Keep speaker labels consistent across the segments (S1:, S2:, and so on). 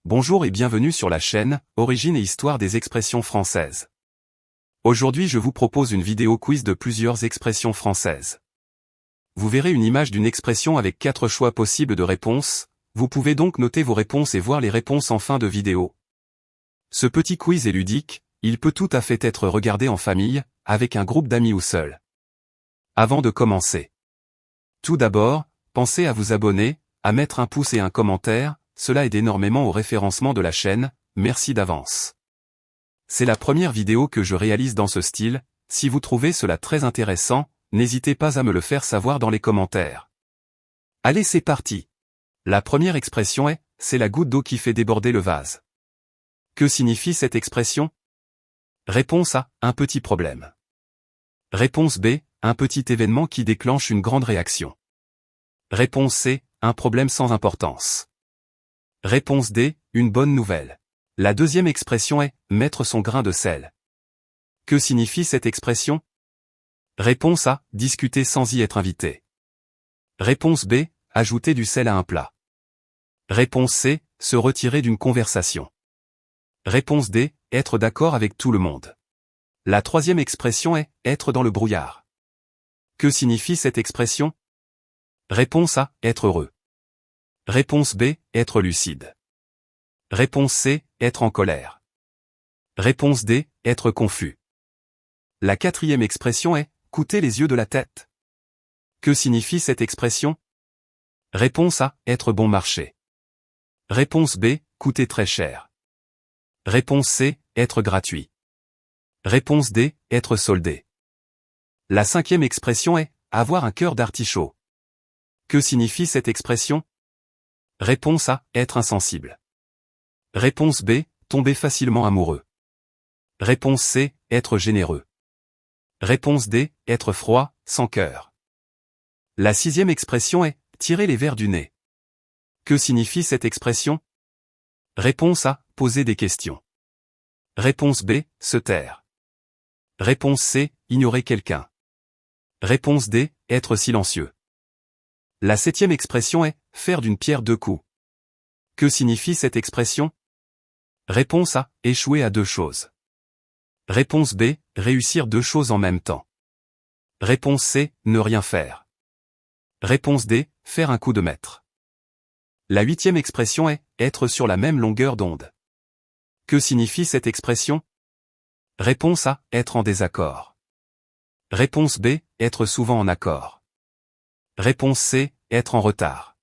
S1: Bonjour et bienvenue sur la chaîne Origine et Histoire des expressions françaises. Aujourd'hui je vous propose une vidéo quiz de plusieurs expressions françaises. Vous verrez une image d'une expression avec 4 choix possibles de réponses, vous pouvez donc noter vos réponses et voir les réponses en fin de vidéo. Ce petit quiz est ludique, il peut tout à fait être regardé en famille, avec un groupe d'amis ou seul. Avant de commencer. Tout d'abord, pensez à vous abonner, à mettre un pouce et un commentaire, cela aide énormément au référencement de la chaîne, merci d'avance. C'est la première vidéo que je réalise dans ce style, si vous trouvez cela très intéressant, n'hésitez pas à me le faire savoir dans les commentaires. Allez c'est parti. La première expression est, c'est la goutte d'eau qui fait déborder le vase. Que signifie cette expression? Réponse A, un petit problème. Réponse B, un petit événement qui déclenche une grande réaction. Réponse C, un problème sans importance. Réponse D, une bonne nouvelle. La deuxième expression est « mettre son grain de sel ». Que signifie cette expression? Réponse A, discuter sans y être invité. Réponse B, ajouter du sel à un plat. Réponse C, se retirer d'une conversation. Réponse D, être d'accord avec tout le monde. La troisième expression est « être dans le brouillard ». Que signifie cette expression? Réponse A, être heureux. Réponse B, être lucide. Réponse C, être en colère. Réponse D, être confus. La quatrième expression est « coûter les yeux de la tête ». Que signifie cette expression? Réponse A, être bon marché. Réponse B, coûter très cher. Réponse C, être gratuit. Réponse D, être soldé. La cinquième expression est « avoir un cœur d'artichaut ». Que signifie cette expression? Réponse A, être insensible. Réponse B, tomber facilement amoureux. Réponse C, être généreux. Réponse D, être froid, sans cœur. La sixième expression est « tirer les vers du nez ». Que signifie cette expression? Réponse A, poser des questions. Réponse B, se taire. Réponse C, ignorer quelqu'un. Réponse D, être silencieux. La septième expression est « faire d'une pierre deux coups ». Que signifie cette expression? Réponse A, échouer à deux choses. Réponse B, réussir deux choses en même temps. Réponse C, ne rien faire. Réponse D, faire un coup de maître. La huitième expression est « être sur la même longueur d'onde ». Que signifie cette expression? Réponse A, être en désaccord. Réponse B, être souvent en accord. Réponse C, être en retard.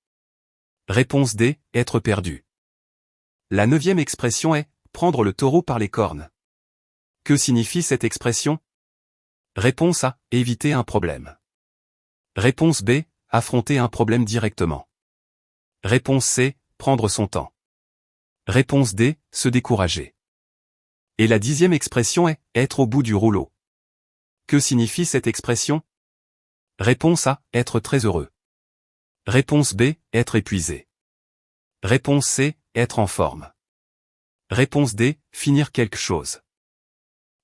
S1: Réponse D, être perdu. La neuvième expression est « prendre le taureau par les cornes ». Que signifie cette expression? Réponse A, éviter un problème. Réponse B, affronter un problème directement. Réponse C, prendre son temps. Réponse D, se décourager. Et la dixième expression est « être au bout du rouleau ». Que signifie cette expression? Réponse A, être très heureux. Réponse B, être épuisé. Réponse C, être en forme. Réponse D, finir quelque chose.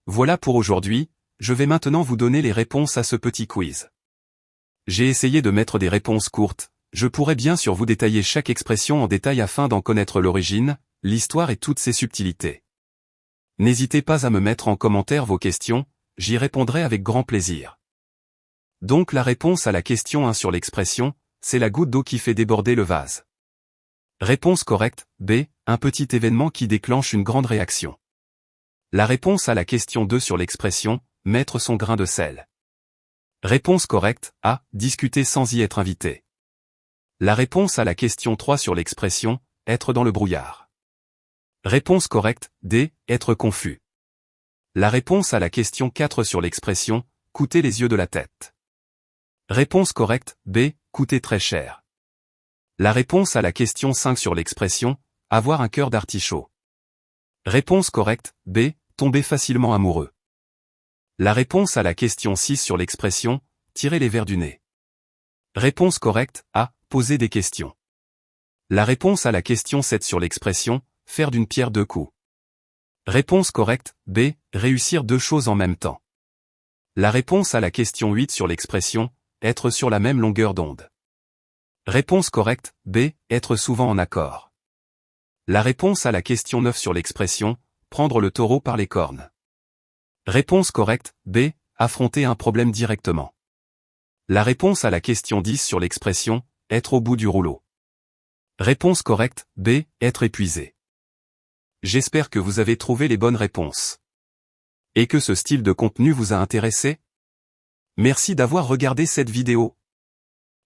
S1: Voilà pour aujourd'hui, je vais maintenant vous donner les réponses à ce petit quiz. J'ai essayé de mettre des réponses courtes, je pourrais bien sûr vous détailler chaque expression en détail afin d'en connaître l'origine, l'histoire et toutes ses subtilités. N'hésitez pas à me mettre en commentaire vos questions, j'y répondrai avec grand plaisir. Donc la réponse à la question 1 sur l'expression, c'est la goutte d'eau qui fait déborder le vase. Réponse correcte, B, un petit événement qui déclenche une grande réaction. La réponse à la question 2 sur l'expression, mettre son grain de sel. Réponse correcte, A, discuter sans y être invité. La réponse à la question 3 sur l'expression, être dans le brouillard. Réponse correcte, D, être confus. La réponse à la question 4 sur l'expression, coûter les yeux de la tête. Réponse correcte, B, coûter très cher. La réponse à la question 5 sur l'expression, avoir un cœur d'artichaut. Réponse correcte, B, tomber facilement amoureux. La réponse à la question 6 sur l'expression, tirer les vers du nez. Réponse correcte, A, poser des questions. La réponse à la question 7 sur l'expression, faire d'une pierre deux coups. Réponse correcte, B, réussir deux choses en même temps. La réponse à la question 8 sur l'expression, être sur la même longueur d'onde. Réponse correcte, B, être souvent en accord. La réponse à la question 9 sur l'expression « prendre le taureau par les cornes ». Réponse correcte, B. Affronter un problème directement. La réponse à la question 10 sur l'expression « être au bout du rouleau ». Réponse correcte, B. Être épuisé. J'espère que vous avez trouvé les bonnes réponses. Et que ce style de contenu vous a intéressé? Merci d'avoir regardé cette vidéo.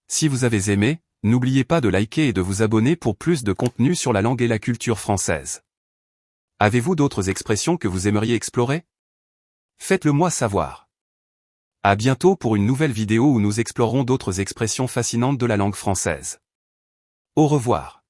S1: Si vous avez aimé, n'oubliez pas de liker et de vous abonner pour plus de contenu sur la langue et la culture française. Avez-vous d'autres expressions que vous aimeriez explorer? Faites-le moi savoir. À bientôt pour une nouvelle vidéo où nous explorerons d'autres expressions fascinantes de la langue française. Au revoir.